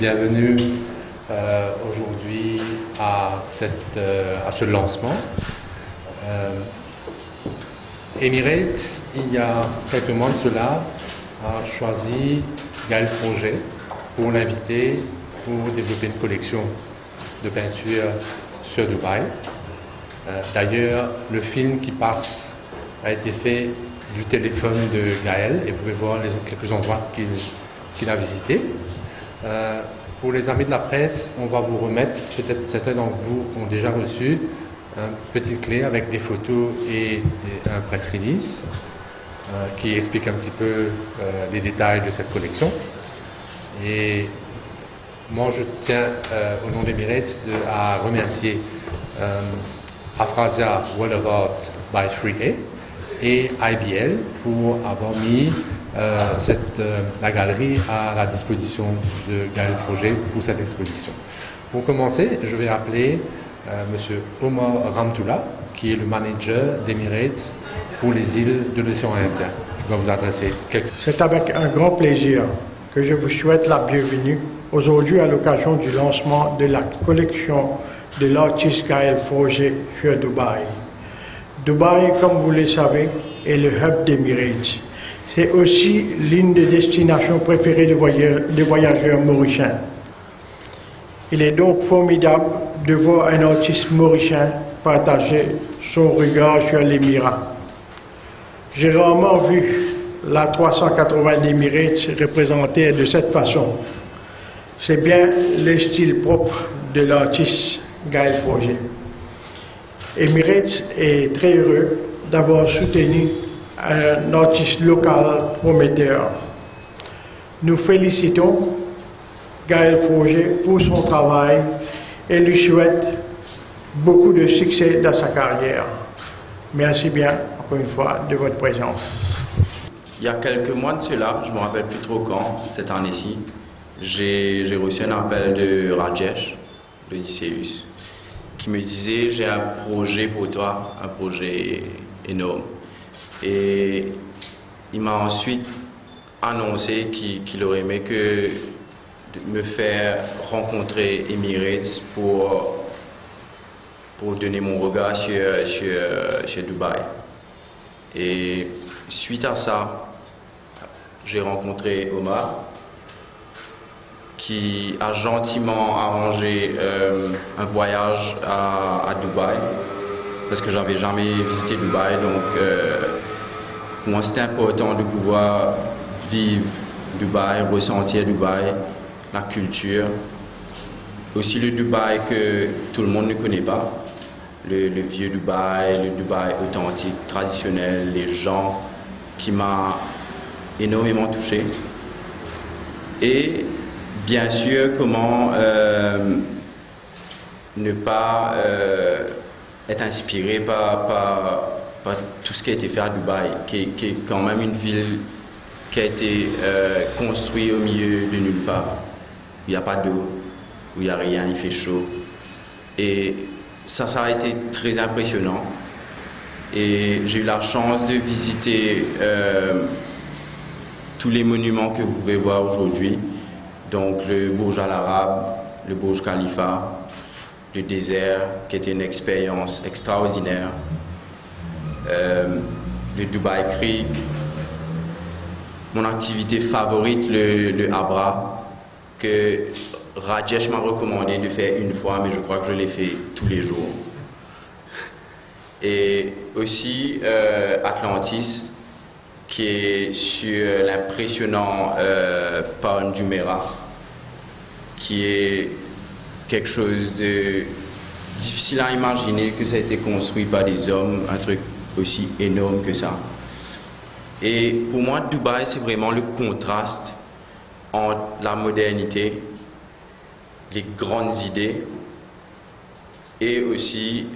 Bienvenue aujourd'hui à ce lancement. Emirates, il y a quelques mois de cela, a choisi Gaël Froger pour l'inviter pour développer une collection de peintures sur Dubaï. D'ailleurs, le film qui passe a été fait du téléphone de Gaël et vous pouvez voir quelques endroits qu'il a visités. Pour les amis de la presse, on va vous remettre, peut-être certains d'entre vous ont déjà reçu, une petite clé avec des photos et un press release qui explique un petit peu les détails de cette collection. Et moi, je tiens, au nom d'Emirates, à remercier Afrasia World of Art by 3A et IBL pour avoir mis la galerie à la disposition de Gaël Froger pour cette exposition. Pour commencer, je vais appeler M. Omar Ramtoula, qui est le manager d'Emirates pour les îles de l'océan Indien. Il va vous adresser quelques... C'est avec un grand plaisir que je vous souhaite la bienvenue aujourd'hui à l'occasion du lancement de la collection de l'artiste Gaël Froger sur Dubaï. Dubaï, comme vous le savez, est le hub d'Emirates. C'est aussi l'une des destinations préférées des voyageurs mauriciens. Il est donc formidable de voir un artiste mauricien partager son regard sur l'Émirat. J'ai rarement vu la 380 d'Emirates représentée de cette façon. C'est bien le style propre de l'artiste Gaël Froger. Emirates est très heureux d'avoir soutenu un artiste local prometteur. Nous félicitons Gaël Froger pour son travail et lui souhaite beaucoup de succès dans sa carrière. Merci bien, encore une fois, de votre présence. Il y a quelques mois de cela, je ne me rappelle plus trop quand, cette année-ci, j'ai reçu un appel de Rajesh, de Odysseus, qui me disait « J'ai un projet pour toi, un projet énorme ». Et il m'a ensuite annoncé qu'il aurait aimé me faire rencontrer Emirates pour donner mon regard sur Dubaï. Et suite à ça, j'ai rencontré Omar, qui a gentiment arrangé un voyage à Dubaï, parce que j'avais jamais visité Dubaï, donc pour moi c'était important de pouvoir vivre Dubaï, ressentir Dubaï, la culture, aussi le Dubaï que tout le monde ne connaît pas, le vieux Dubaï, le Dubaï authentique, traditionnel, les gens qui m'ont énormément touché. Et bien sûr, comment ne pas être inspiré par tout ce qui a été fait à Dubaï, qui est quand même une ville qui a été construite au milieu de nulle part. Il n'y a pas d'eau, où il n'y a rien, il fait chaud. Et ça a été très impressionnant. Et j'ai eu la chance de visiter tous les monuments que vous pouvez voir aujourd'hui. Donc le Burj Al Arab, le Burj Khalifa, le désert, qui était une expérience extraordinaire, le Dubai Creek, mon activité favorite, le Abra, que Rajesh m'a recommandé de faire une fois, mais je crois que je l'ai fait tous les jours. Et aussi Atlantis, qui est sur l'impressionnant Palm Jumeirah, qui est quelque chose de difficile à imaginer que ça a été construit par des hommes, un truc aussi énorme que ça. Et pour moi, Dubaï, c'est vraiment le contraste entre la modernité, les grandes idées et aussi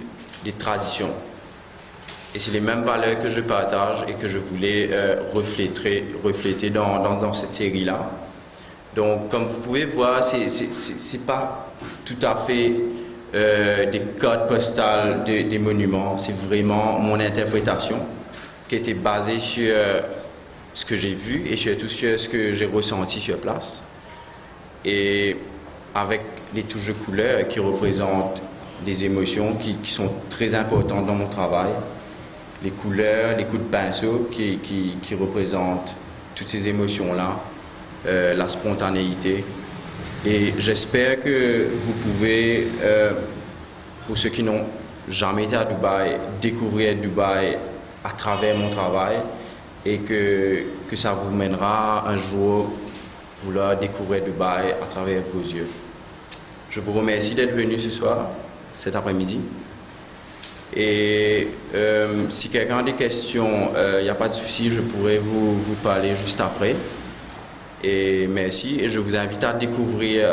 les traditions. Et c'est les mêmes valeurs que je partage et que je voulais refléter dans cette série-là. Donc, comme vous pouvez voir, c'est pas tout à fait des codes postales des monuments. C'est vraiment mon interprétation qui était basée sur ce que j'ai vu et surtout sur ce que j'ai ressenti sur place. Et avec les touches de couleurs qui représentent des émotions qui sont très importantes dans mon travail. Les couleurs, les coups de pinceau qui représentent toutes ces émotions-là, la spontanéité. Et j'espère que vous pouvez, pour ceux qui n'ont jamais été à Dubaï, découvrir Dubaï à travers mon travail et que ça vous mènera un jour vouloir découvrir Dubaï à travers vos yeux. Je vous remercie d'être venu ce soir, cet après-midi. Et si quelqu'un a des questions, il n'y a pas de souci, je pourrais vous parler juste après. Et merci, et je vous invite à découvrir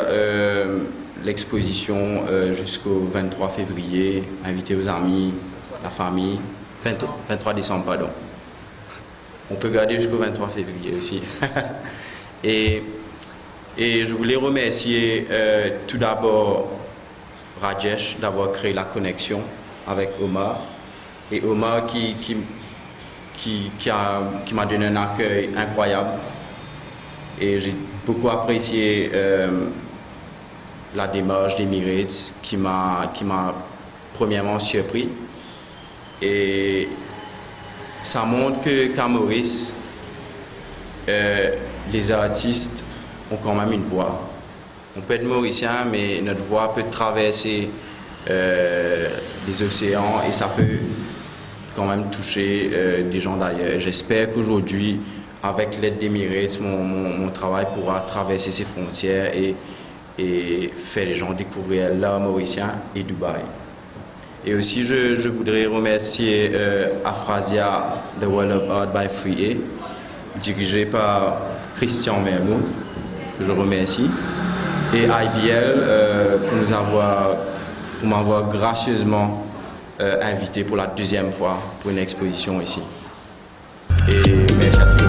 l'exposition jusqu'au 23 février, inviter vos amis, la famille, 23 décembre, pardon. On peut garder jusqu'au 23 février aussi. et je voulais remercier tout d'abord Rajesh d'avoir créé la connexion avec Omar, et Omar qui m'a donné un accueil incroyable. Et j'ai beaucoup apprécié la démarche d'Emirates qui m'a premièrement surpris. Et ça montre qu'à Maurice, les artistes ont quand même une voix. On peut être mauricien, mais notre voix peut traverser les océans et ça peut quand même toucher des gens d'ailleurs. J'espère qu'aujourd'hui, avec l'aide d'Emirates, mon travail pourra traverser ces frontières et faire les gens découvrir l'art mauricien et Dubaï. Et aussi, je voudrais remercier Aphrasia, The World of Art by 3A, dirigé par Christian Mermoud, que je remercie, et IBL pour m'avoir gracieusement invité pour la deuxième fois pour une exposition ici. Et merci à tous.